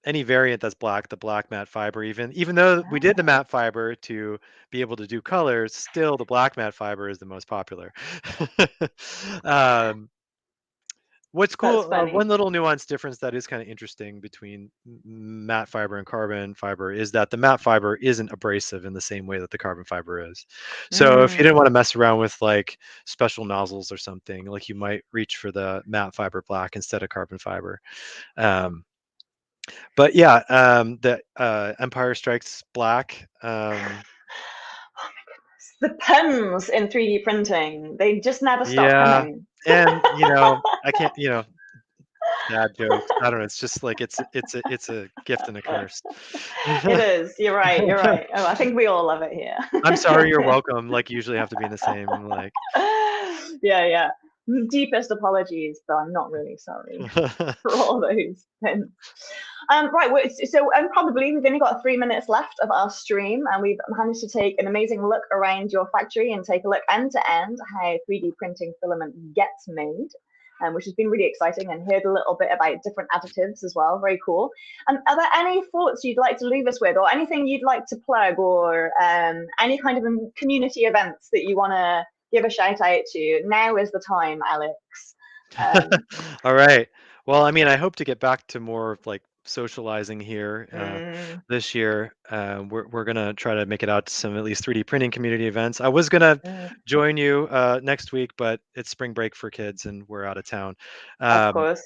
Any variant that's black, the black matte fiber, even though we did the matte fiber to be able to do colors, still the black matte fiber is the most popular. What's cool, one little nuance difference that is kind of interesting between matte fiber and carbon fiber is that the matte fiber isn't abrasive in the same way that the carbon fiber is. So if you didn't want to mess around with like special nozzles or something, like you might reach for the matte fiber black instead of carbon fiber. But yeah, the Empire Strikes Black. Oh my goodness. The puns in 3D printing, they just never stop coming. And I can't, bad jokes. I don't know. It's just like it's a gift and a curse. It is. You're right. Oh, I think we all love it here. I'm sorry. You're welcome. Like usually have to be in the same. Like. Yeah. Deepest apologies, but I'm not really sorry for all those things. Right, so probably we've only got 3 minutes left of our stream, and we've managed to take an amazing look around your factory and take a look end to end how 3D printing filament gets made, which has been really exciting, and heard a little bit about different additives as well. Very cool. Are there any thoughts you'd like to leave us with, or anything you'd like to plug, or any kind of community events that you want to give a shout out to? Now is the time, Alex. All right. Well, I mean, I hope to get back to more like socializing here this year. We're gonna try to make it out to some at least 3D printing community events. I was gonna join you next week, but it's spring break for kids and we're out of town. Of course,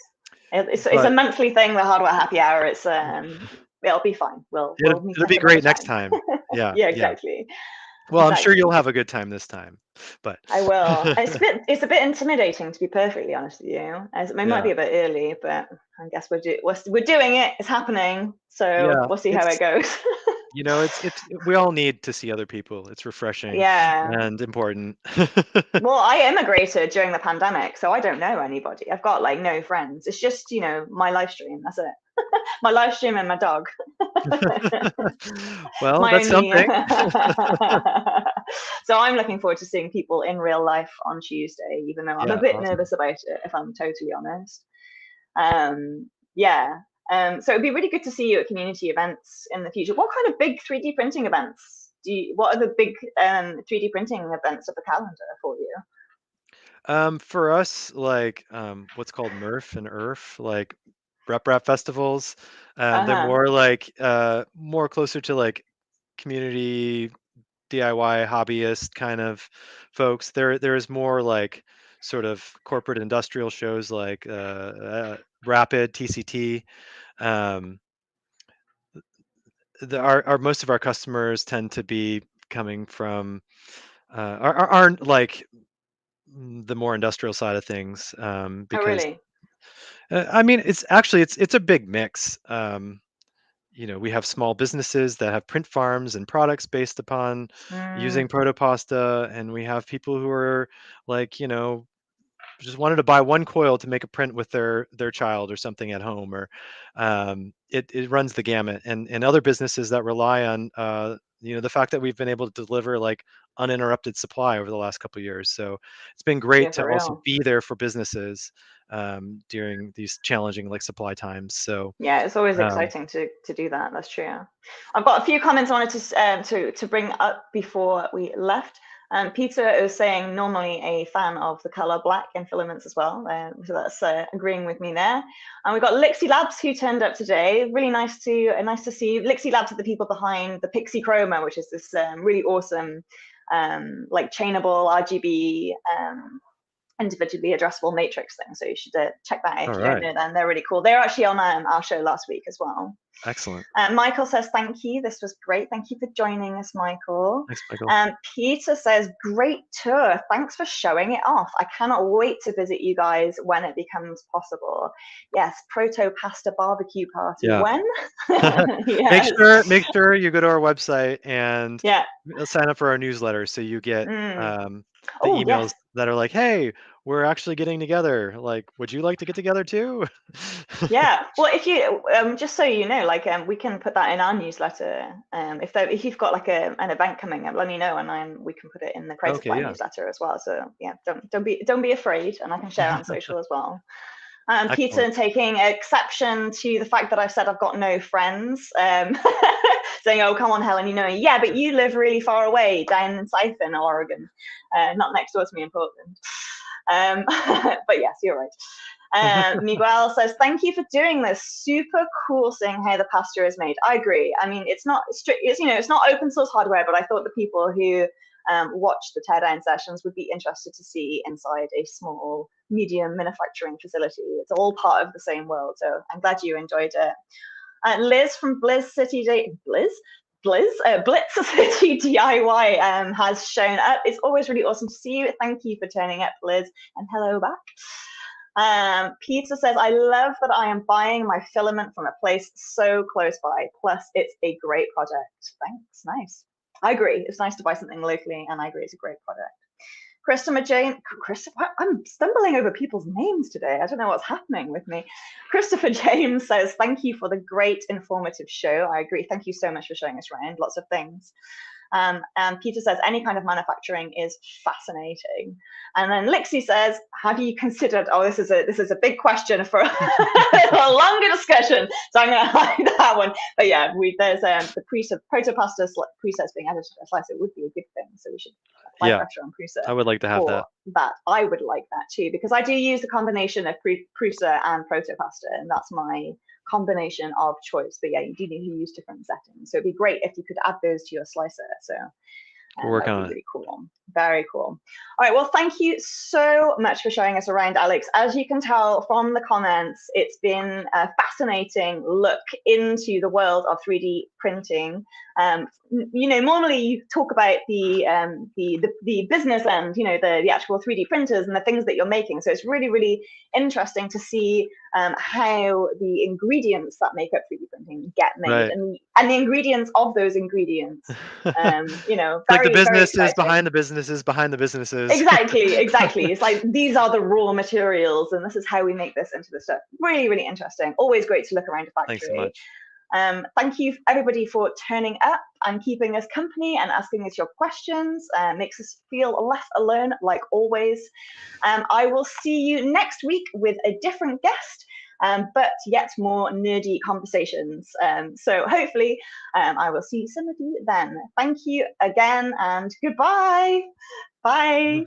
it's a monthly thing. The hardware happy hour. It's it'll be fine. It'll be great next time. Yeah. Exactly. Well, I'm sure you'll have a good time this time, but I will. It's a bit intimidating, to be perfectly honest with you. As it might be a bit early, but I guess we're doing it. It's happening, so we'll see how it goes. We all need to see other people. It's refreshing, and important. Well, I immigrated during the pandemic, so I don't know anybody. I've got like no friends. It's just my live stream. That's it. My live stream and my dog. Well, that's something. So I'm looking forward to seeing people in real life on Tuesday, even though I'm a bit nervous about it, if I'm totally honest. So it'd be really good to see you at community events in the future. What kind of big 3D printing events what are the big 3D printing events of the calendar for you? For us, like what's called MRF and ERF, like rep festivals. They're more like more closer to like community DIY hobbyist kind of folks. There's more like sort of corporate industrial shows like Rapid TCT. Our most of our customers tend to be coming from aren't like the more industrial side of things, because really? I mean it's a big mix. we have small businesses that have print farms and products based upon Mm, using Protopasta, and we have people who are like, just wanted to buy one coil to make a print with their child or something at home, or it runs the gamut. And other businesses that rely on the fact that we've been able to deliver like uninterrupted supply over the last couple of years. So it's been yeah, great to for also real. be there for businesses during these challenging like supply times. So Yeah, it's always um, exciting to do that. That's true. I've got a few comments I wanted to bring up before we left. Peter is saying normally a fan of the color black in filaments as well, so that's agreeing with me there. And we've got Lixie Labs who turned up today. Really nice to see. Lixie Labs are the people behind the Pixie Chroma, which is this really awesome like chainable RGB individually addressable matrix thing. So you should check that out all if you don't right, know them. They're really cool. They're actually on our show last week as well. excellent. Michael says, thank you. This was great. Thank you for joining us, Michael. Thanks, Michael. Peter says, great tour. Thanks for showing it off. I cannot wait to visit you guys when it becomes possible. Yes, Protopasta barbecue party. Yeah. When? make Yes. sure you go to our website and Yeah. sign up for our newsletter so you get the Oh, yes. emails that are like, hey, we're actually getting together, like, would you like to get together too? Yeah, well, if you just so you know, like we can put that in our newsletter. If you've got like an event coming up, let me know, and we can put it in the Creative Okay, Fly yeah. newsletter as well. So yeah, don't be afraid, and I can share on social as well. Peter Excellent. taking exception to the fact that I've said I've got no friends, saying, "Oh, come on, Helen, you know, yeah, but you live really far away down in Siphon, Oregon, not next door to me in Portland." But yes, you're right. Miguel says, thank you for doing this. Super cool seeing how the pasta is made. I agree. I mean, it's not strict, it's not open source hardware, but I thought the people who watch the Teardown sessions would be interested to see inside a small, medium manufacturing facility. It's all part of the same world. So I'm glad you enjoyed it. Liz from Blitz City DIY has shown up. It's always really awesome to see you. Thank you for turning up, Liz, and hello back. Peter says, I love that I am buying my filament from a place so close by. Plus, it's a great project. Thanks. Nice. I agree. It's nice to buy something locally, and I agree it's a great project. I'm stumbling over people's names today. I don't know what's happening with me. Christopher James says, thank you for the great informative show. I agree. Thank you so much for showing us around lots of things. And Peter says, any kind of manufacturing is fascinating. And then Lixie says, have you considered, oh, this is a big question for a longer discussion, so I'm going to hide that one. But yeah, there's the Protopasta presets being added to the slice. It would be a good thing, so we should apply Yeah, pressure on Prusa I would like to have for that. that. I would like that too, because I do use a combination of Prusa and Protopasta, and that's my combination of choice. But yeah, you do need to use different settings. So it'd be great if you could add those to your slicer. So We're that working would on be it. really cool. Very cool. All right, well, thank you so much for showing us around, Alex. As you can tell from the comments, it's been a fascinating look into the world of 3D printing. Normally you talk about the business end, the actual 3D printers and the things that you're making. So it's really, really interesting to see how the ingredients that make up 3D printing get made, Right. and the ingredients of those ingredients. It's like the Very, very businesses exciting. behind the businesses behind the businesses. Exactly. It's like these are the raw materials, and this is how we make this into the stuff. Really, really interesting. Always great to look around a Thanks so factory. much. Thank you everybody for turning up and keeping us company and asking us your questions. Makes us feel less alone, like always. I will see you next week with a different guest, but yet more nerdy conversations. So hopefully I will see some of you then. Thank you again, and goodbye. Bye.